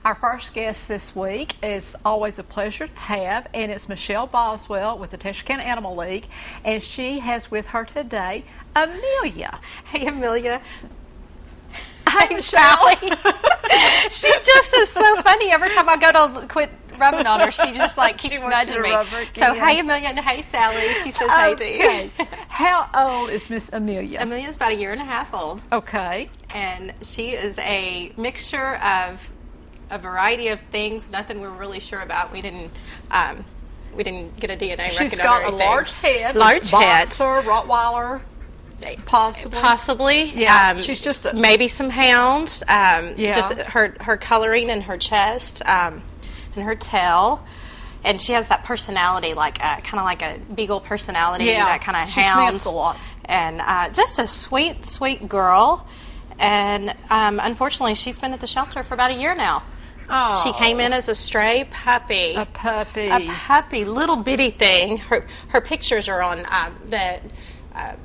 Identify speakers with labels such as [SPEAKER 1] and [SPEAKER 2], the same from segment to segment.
[SPEAKER 1] Our first guest this week is always a pleasure to have, and it's Michelle Boswell with the Texarkana Animal League, and she has with her today Amelia.
[SPEAKER 2] Hey, Amelia.
[SPEAKER 1] Hey, Sally.
[SPEAKER 2] She just is so funny. Every time I go to quit rubbing on her, she just like keeps nudging me. So, hey, Amelia, and hey, Sally. She says hey to you.
[SPEAKER 1] How old is Miss Amelia?
[SPEAKER 2] Amelia's about 1.5 years old.
[SPEAKER 1] Okay.
[SPEAKER 2] And she is a mixture of a variety of things. Nothing we're really sure about. We didn't get a DNA record.
[SPEAKER 1] She's got a large head. Boxer, Rottweiler.
[SPEAKER 2] Possibly.
[SPEAKER 1] Yeah. She's just
[SPEAKER 2] maybe some hound. Just her coloring and her chest and her tail. And she has that personality, like kind of like a beagle personality, that kind of hound.
[SPEAKER 1] She a lot.
[SPEAKER 2] And just a sweet, sweet girl. And unfortunately, she's been at the shelter for about 1 year now.
[SPEAKER 1] Oh.
[SPEAKER 2] She came in as a stray puppy.
[SPEAKER 1] A puppy.
[SPEAKER 2] A puppy, little bitty thing. Her pictures are on the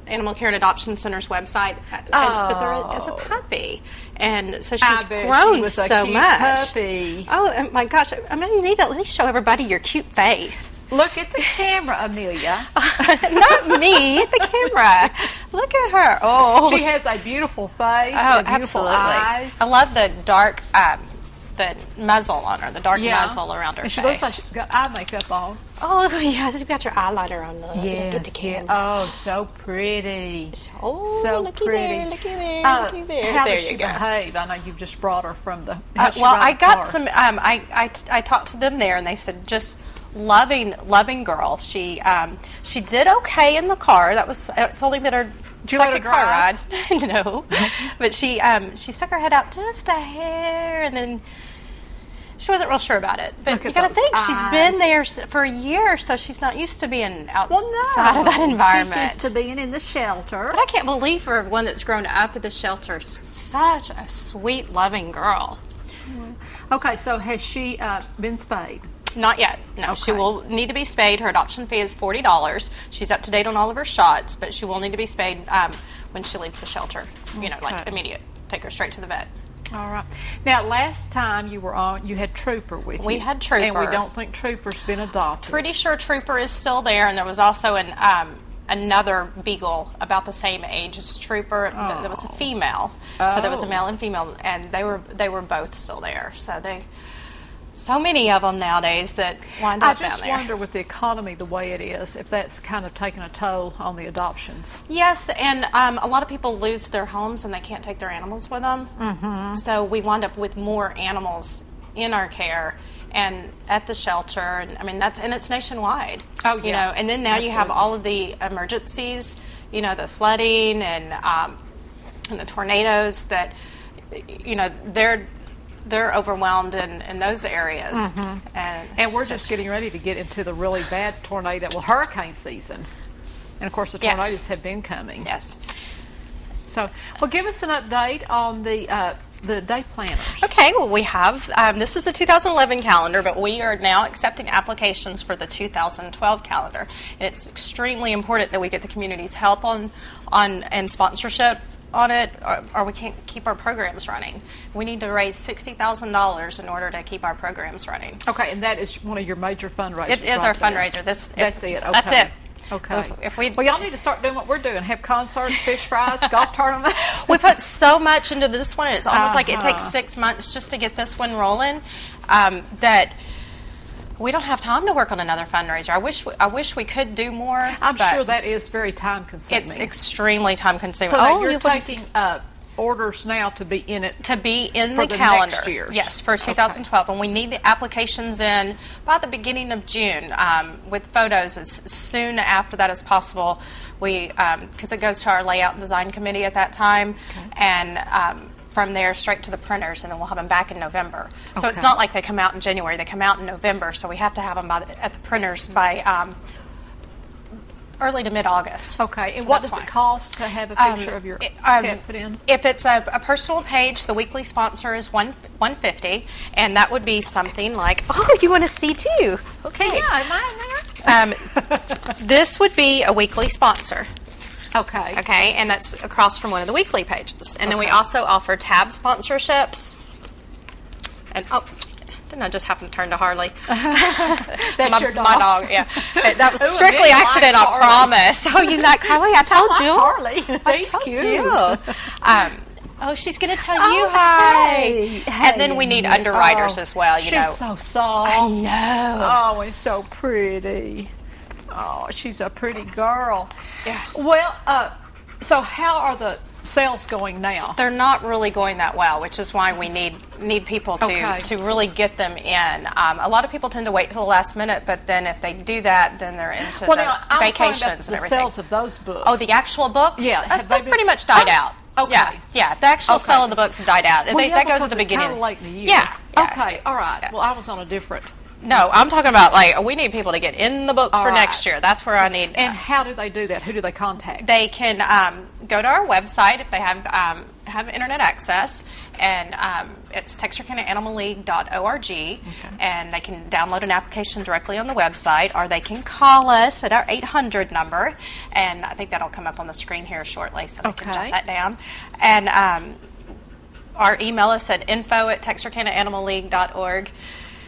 [SPEAKER 2] Animal Care and Adoption Center's website, but it's a puppy, and so she's grown so much.
[SPEAKER 1] Puppy.
[SPEAKER 2] Oh my gosh! I mean, you need to at least show everybody your cute face.
[SPEAKER 1] Look at the camera, Amelia.
[SPEAKER 2] Not me, the camera. Look at her. Oh,
[SPEAKER 1] she has a beautiful face.
[SPEAKER 2] Oh,
[SPEAKER 1] and beautiful
[SPEAKER 2] absolutely.
[SPEAKER 1] Eyes.
[SPEAKER 2] I love the dark. The muzzle on her, the dark muzzle around her
[SPEAKER 1] and she
[SPEAKER 2] face.
[SPEAKER 1] Looks like she's got eye makeup on.
[SPEAKER 2] Oh, yeah, you've got your eyeliner on. Get the camera.
[SPEAKER 1] Oh, so pretty.
[SPEAKER 2] Oh,
[SPEAKER 1] so
[SPEAKER 2] looky
[SPEAKER 1] pretty.
[SPEAKER 2] There, looky there, looky there.
[SPEAKER 1] How
[SPEAKER 2] there
[SPEAKER 1] does she
[SPEAKER 2] you go.
[SPEAKER 1] behave? I know you've just brought her from the.
[SPEAKER 2] Well, I got some. I talked to them there, and they said just loving girl. She did okay in the car. It's only been her second car ride. No, but she stuck her head out just a hair, and then she wasn't real sure about it. But you got to think she's been there for 1 year, so she's not used to being outside of that environment.
[SPEAKER 1] She's used to being in the shelter.
[SPEAKER 2] But I can't believe for one that's grown up at the shelter, such a sweet, loving girl.
[SPEAKER 1] Okay, so has she been spayed?
[SPEAKER 2] Not yet. No, okay. She will need to be spayed. Her adoption fee is $40. She's up to date on all of her shots, but she will need to be spayed when she leaves the shelter. Like immediate. Take her straight to the vet.
[SPEAKER 1] All right. Now, last time you were on, you had Trooper with you.
[SPEAKER 2] We had Trooper.
[SPEAKER 1] And we don't think Trooper's been adopted.
[SPEAKER 2] Pretty sure Trooper is still there, and there was also another beagle about the same age as Trooper.
[SPEAKER 1] Oh.
[SPEAKER 2] There was a female. So there was a male and female, and they were both still there. So many of them nowadays that wind up down there.
[SPEAKER 1] I just wonder, with the economy the way it is, if that's kind of taken a toll on the adoptions.
[SPEAKER 2] Yes, and a lot of people lose their homes and they can't take their animals with them. Mm-hmm. So we wind up with more animals in our care and at the shelter. And I mean, it's nationwide.
[SPEAKER 1] Oh, yeah.
[SPEAKER 2] And then now you have all of the emergencies, the flooding and the tornadoes that, they're overwhelmed in those areas. Mm-hmm.
[SPEAKER 1] And we're just getting ready to get into the really bad hurricane season. And, of course, the tornadoes have been coming.
[SPEAKER 2] Yes.
[SPEAKER 1] So, give us an update on the day planners.
[SPEAKER 2] Okay, well, we have, this is the 2011 calendar, but we are now accepting applications for the 2012 calendar. And it's extremely important that we get the community's help and sponsorship on it, or we can't keep our programs running. We need to raise $60,000 in order to keep our programs running.
[SPEAKER 1] Okay, and that is one of your major fundraisers.
[SPEAKER 2] It is our fundraiser.
[SPEAKER 1] That's it. Okay.
[SPEAKER 2] That's it.
[SPEAKER 1] Okay. Well, y'all need to start doing what we're doing. Have concerts, fish fries, golf tournaments.
[SPEAKER 2] We put so much into this one, and it's almost like it takes 6 months just to get this one rolling, that we don't have time to work on another fundraiser. I wish we could do more.
[SPEAKER 1] I'm sure that is very time consuming.
[SPEAKER 2] It's extremely time consuming.
[SPEAKER 1] So you're taking orders now to be in it.
[SPEAKER 2] To be in the calendar.
[SPEAKER 1] Next year.
[SPEAKER 2] Yes, for 2012. Okay. And we need the applications in by the beginning of June with photos as soon after that as possible. Because it goes to our layout and design committee at that time. Okay. And from there straight to the printers, and then we'll have them back in November. So it's not like they come out in January. They come out in November, so we have to have them at the printers by early to mid-August.
[SPEAKER 1] Okay, and what does it cost to have a picture of your pet put in?
[SPEAKER 2] If it's a personal page, the weekly sponsor is $150, and that would be something like, oh, you want to see too? Okay.
[SPEAKER 1] Yeah, am I in there?
[SPEAKER 2] This would be a weekly sponsor.
[SPEAKER 1] Okay.
[SPEAKER 2] Okay, and that's across from one of the weekly pages. And then we also offer tab sponsorships. And Didn't I just happen to turn to Harley?
[SPEAKER 1] That's your dog.
[SPEAKER 2] My dog, yeah. That was
[SPEAKER 1] Ooh,
[SPEAKER 2] strictly
[SPEAKER 1] Amelia
[SPEAKER 2] accident,
[SPEAKER 1] likes
[SPEAKER 2] I promise. Oh, you like Harley? I told you.
[SPEAKER 1] Harley.
[SPEAKER 2] I
[SPEAKER 1] He's
[SPEAKER 2] told
[SPEAKER 1] cute.
[SPEAKER 2] you. Oh, she's going to tell you hi.
[SPEAKER 1] Hey,
[SPEAKER 2] And then we need underwriters as well, you know.
[SPEAKER 1] She's so soft.
[SPEAKER 2] I know.
[SPEAKER 1] Oh, it's so pretty. Oh, she's a pretty girl.
[SPEAKER 2] Yes.
[SPEAKER 1] Well, so how are the sales going now?
[SPEAKER 2] They're not really going that well, which is why we need people to really get them in. A lot of people tend to wait till the last minute, but then if they do that, then they're into vacations and everything.
[SPEAKER 1] The sales of those books.
[SPEAKER 2] Oh, the actual books?
[SPEAKER 1] Yeah,
[SPEAKER 2] they've pretty much died out.
[SPEAKER 1] Okay.
[SPEAKER 2] Yeah. The actual sale of the books have died out.
[SPEAKER 1] Well,
[SPEAKER 2] that goes at the beginning.
[SPEAKER 1] It's kind of late in the year.
[SPEAKER 2] Yeah.
[SPEAKER 1] Okay. All right.
[SPEAKER 2] Yeah.
[SPEAKER 1] Well, I was on a different.
[SPEAKER 2] No, I'm talking about we need people to get in the book for next year. That's where I need.
[SPEAKER 1] And how do they do that? Who do they contact?
[SPEAKER 2] They can go to our website if they have internet access, and it's texarkanaanimalleague.org, and they can download an application directly on the website, or they can call us at our 800 number, and I think that'll come up on the screen here shortly, so they can jot that down. And our email us at info@texarkanaanimalleague.org.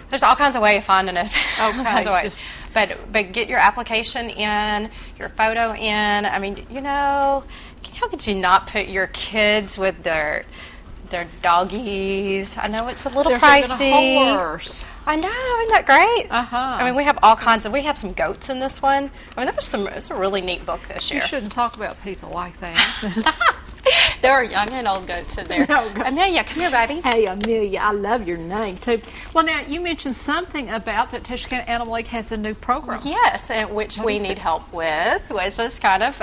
[SPEAKER 2] There's all kinds of ways of finding us. All kinds of ways. But get your application in, your photo in. I mean, how could you not put your kids with their doggies? I know it's a little pricey.
[SPEAKER 1] A horse.
[SPEAKER 2] I know, isn't that great? I mean, we have all kinds of. We have some goats in this one. I mean, it's a really neat book this year.
[SPEAKER 1] You shouldn't talk about people like that.
[SPEAKER 2] There are young and old goats in there. Amelia, come here, baby.
[SPEAKER 1] Hey, Amelia, I love your name, too. Well, now, you mentioned something about that Texarkana Animal League has a new program.
[SPEAKER 2] Yes, which we need help with, which is kind of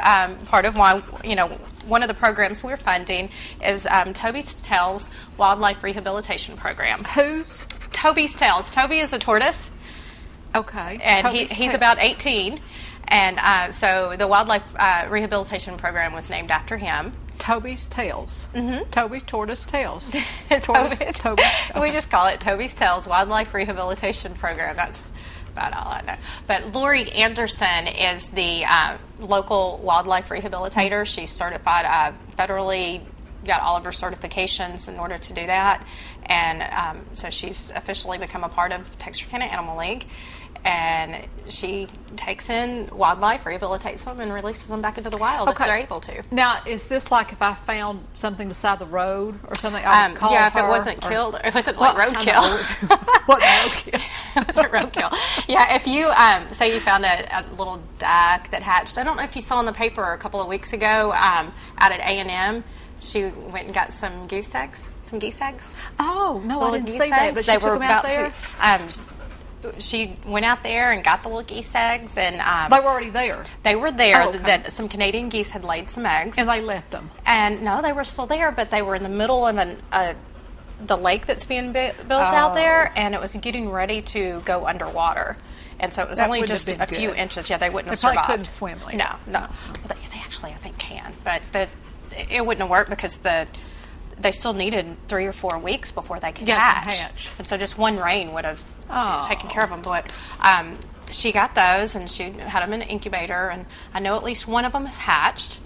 [SPEAKER 2] part of why, one of the programs we're funding is Toby's Tales Wildlife Rehabilitation Program.
[SPEAKER 1] Whose?
[SPEAKER 2] Toby's Tales. Toby is a tortoise.
[SPEAKER 1] Okay.
[SPEAKER 2] And he's about 18. And so the Wildlife Rehabilitation Program was named after him.
[SPEAKER 1] Toby's Tales. Mm-hmm. Toby's Tortoise Tales.
[SPEAKER 2] Toby.
[SPEAKER 1] Okay.
[SPEAKER 2] We just call it Toby's Tales Wildlife Rehabilitation Program. That's about all I know. But Lori Anderson is the local wildlife rehabilitator. She's certified federally, got all of her certifications in order to do that. And so she's officially become a part of Texarkana Animal League. And she takes in wildlife, rehabilitates them, and releases them back into the wild if they're able to.
[SPEAKER 1] Now, is this like if I found something beside the road or something, I would call
[SPEAKER 2] if
[SPEAKER 1] her,
[SPEAKER 2] it wasn't killed, or it wasn't roadkill.
[SPEAKER 1] What roadkill?
[SPEAKER 2] It wasn't roadkill. Yeah, if you say you found a little duck that hatched, I don't know if you saw in the paper a couple of weeks ago out at A&M, she went and got some goose eggs, some geese eggs.
[SPEAKER 1] Oh, no, I didn't see
[SPEAKER 2] eggs.
[SPEAKER 1] that, but
[SPEAKER 2] they
[SPEAKER 1] she
[SPEAKER 2] were
[SPEAKER 1] took them out
[SPEAKER 2] about
[SPEAKER 1] there?
[SPEAKER 2] She went out there and got the little geese eggs, and
[SPEAKER 1] they were already there.
[SPEAKER 2] They were there.
[SPEAKER 1] Oh, okay.
[SPEAKER 2] That some Canadian geese had laid some eggs,
[SPEAKER 1] and they left them.
[SPEAKER 2] And no, they were still there, but they were in the middle of the lake that's being built out there, and it was getting ready to go underwater. And so it was only just a few inches. Yeah, they wouldn't have survived.
[SPEAKER 1] They couldn't swim like that.
[SPEAKER 2] No. Well, they actually, I think, can, but it wouldn't have worked because they still needed 3 or 4 weeks before they could hatch. And so just one rain would have taken care of them. But she got those, and she had them in an incubator, and I know at least one of them has hatched.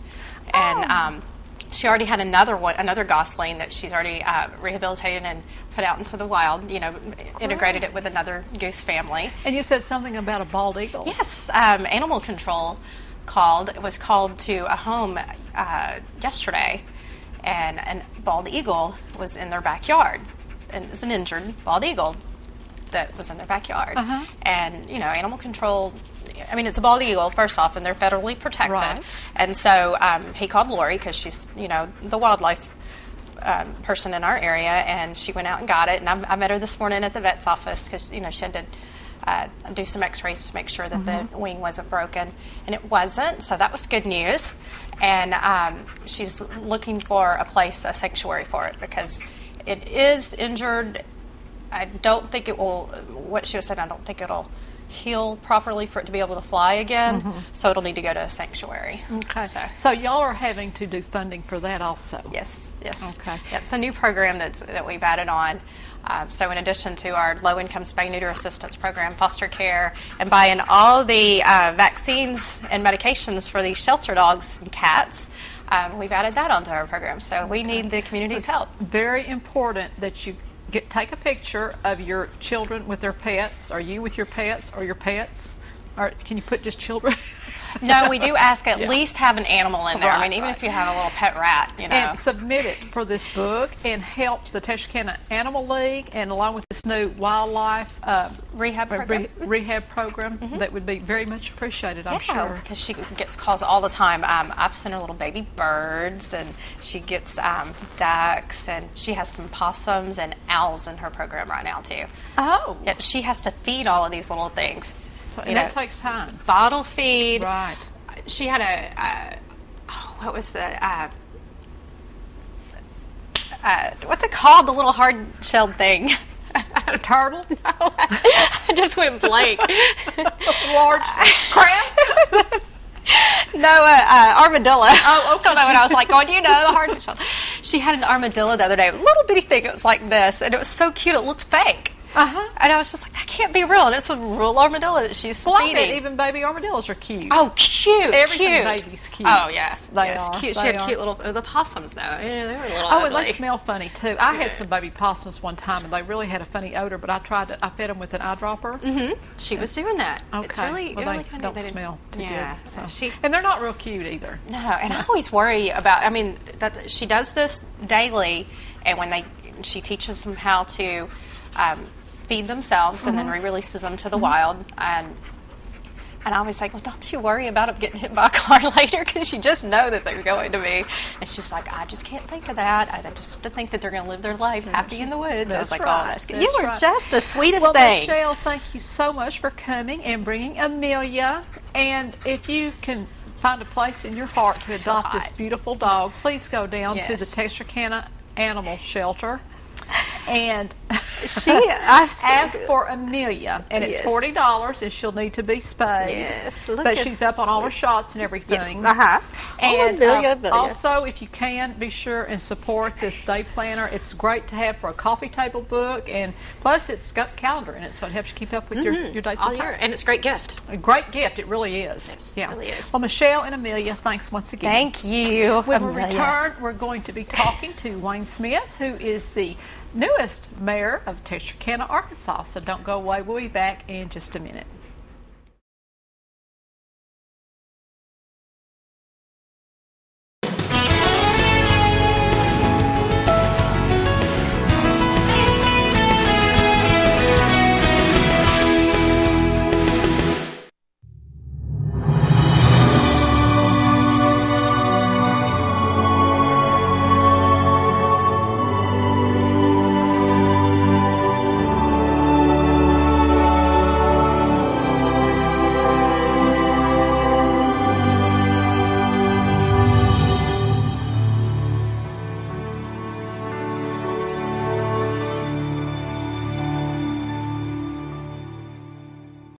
[SPEAKER 2] And she already had another gosling that she's already rehabilitated and put out into the wild, integrated it with another goose family.
[SPEAKER 1] And you said something about a bald eagle.
[SPEAKER 2] Yes, animal control was called to a home yesterday, and a bald eagle was in their backyard, and it was an injured bald eagle that was in their backyard. And animal control, I mean, it's a bald eagle first off, and they're federally protected.
[SPEAKER 1] Right.
[SPEAKER 2] And so he called Lori because she's the wildlife person in our area, and she went out and got it. And I met her this morning at the vet's office because she had to do some x-rays to make sure that the wing wasn't broken, and it wasn't, so that was good news. And she's looking for a sanctuary for it, because it is injured. I don't think it will, what she was saying, I don't think it'll heal properly for it to be able to fly again, so it'll need to go to a sanctuary.
[SPEAKER 1] Okay. So y'all are having to do funding for that also?
[SPEAKER 2] Yes.
[SPEAKER 1] Okay.
[SPEAKER 2] Yeah, it's a new program that we've added on. So in addition to our low-income spay-neuter assistance program, foster care, and buying all the vaccines and medications for these shelter dogs and cats, we've added that onto our program. So we need the community's help.
[SPEAKER 1] Very important that you take a picture of your children with their pets, or you with your pets, or your pets. Or can you put just children?
[SPEAKER 2] No, we do ask at least have an animal in there.
[SPEAKER 1] Right,
[SPEAKER 2] I mean, even if you have a little pet rat, you know.
[SPEAKER 1] And submit it for this book and help the Texarkana Animal League, and along with this new wildlife
[SPEAKER 2] rehab
[SPEAKER 1] program, that would be very much appreciated, I'm sure.
[SPEAKER 2] Because she gets calls all the time. I've sent her little baby birds, and she gets ducks, and she has some possums and owls in her program right now, too.
[SPEAKER 1] Oh.
[SPEAKER 2] Yeah, she has to feed all of these little things.
[SPEAKER 1] And that takes time.
[SPEAKER 2] Bottle feed.
[SPEAKER 1] Right.
[SPEAKER 2] She had what was the, what's it called? The little hard-shelled thing.
[SPEAKER 1] A turtle?
[SPEAKER 2] No, I just went blank.
[SPEAKER 1] Large crab?
[SPEAKER 2] No, armadillo.
[SPEAKER 1] Oh, okay.
[SPEAKER 2] And I was like, going, you know, the hard-shelled. She had an armadillo the other day. It was a little bitty thing. It was like this, and it was so cute. It looked fake. And I was just like, that can't be real. And it's a real armadillo that she's feeding.
[SPEAKER 1] Even baby armadillos are cute.
[SPEAKER 2] Oh, cute.
[SPEAKER 1] Everything
[SPEAKER 2] cute.
[SPEAKER 1] baby's cute.
[SPEAKER 2] Oh, yes.
[SPEAKER 1] They are.
[SPEAKER 2] Cute.
[SPEAKER 1] They
[SPEAKER 2] She had
[SPEAKER 1] are.
[SPEAKER 2] cute little, the possums, though. Yeah, they were a little
[SPEAKER 1] Oh,
[SPEAKER 2] ugly.
[SPEAKER 1] and they smell funny, too. I had some baby possums one time, and they really had a funny odor, but I fed them with an eyedropper.
[SPEAKER 2] Mm-hmm. She was doing that.
[SPEAKER 1] Okay.
[SPEAKER 2] It's really,
[SPEAKER 1] well,
[SPEAKER 2] really
[SPEAKER 1] they
[SPEAKER 2] kind
[SPEAKER 1] don't
[SPEAKER 2] of
[SPEAKER 1] smell too
[SPEAKER 2] yeah.
[SPEAKER 1] good. So. And they're not real cute either.
[SPEAKER 2] No, and I always worry about, I mean, that she does this daily, and when she teaches them how to feed themselves and then re-releases them to the wild, and I always think, well, don't you worry about them getting hit by a car later, because you just know that they're going to be. And she's like, I just can't think of that. I just have to think that they're going to live their lives happy in the woods. I was like, oh, that's good. You are just the sweetest thing.
[SPEAKER 1] Michelle, thank you so much for coming and bringing Amelia. And if you can find a place in your heart to adopt this beautiful dog, please go down to the Texarkana Animal Shelter. And ask for Amelia, and it's $40, and she'll need to be spayed.
[SPEAKER 2] Yes,
[SPEAKER 1] but she's up on all her shots and everything.
[SPEAKER 2] Yes,
[SPEAKER 1] And also, if you can, be sure and support this day planner. It's great to have for a coffee table book, and plus it's got a calendar in it, so it helps you keep up with your dates
[SPEAKER 2] all
[SPEAKER 1] and
[SPEAKER 2] year.
[SPEAKER 1] times.
[SPEAKER 2] And it's a great gift.
[SPEAKER 1] A great gift, it really is.
[SPEAKER 2] Yes,
[SPEAKER 1] yeah.
[SPEAKER 2] it really is.
[SPEAKER 1] Well, Michelle and Amelia, thanks once again.
[SPEAKER 2] Thank you.
[SPEAKER 1] When we return, we're going to be talking to Wayne Smith, who is the newest mayor of Texarkana, Arkansas. So don't go away. We'll be back in just a minute.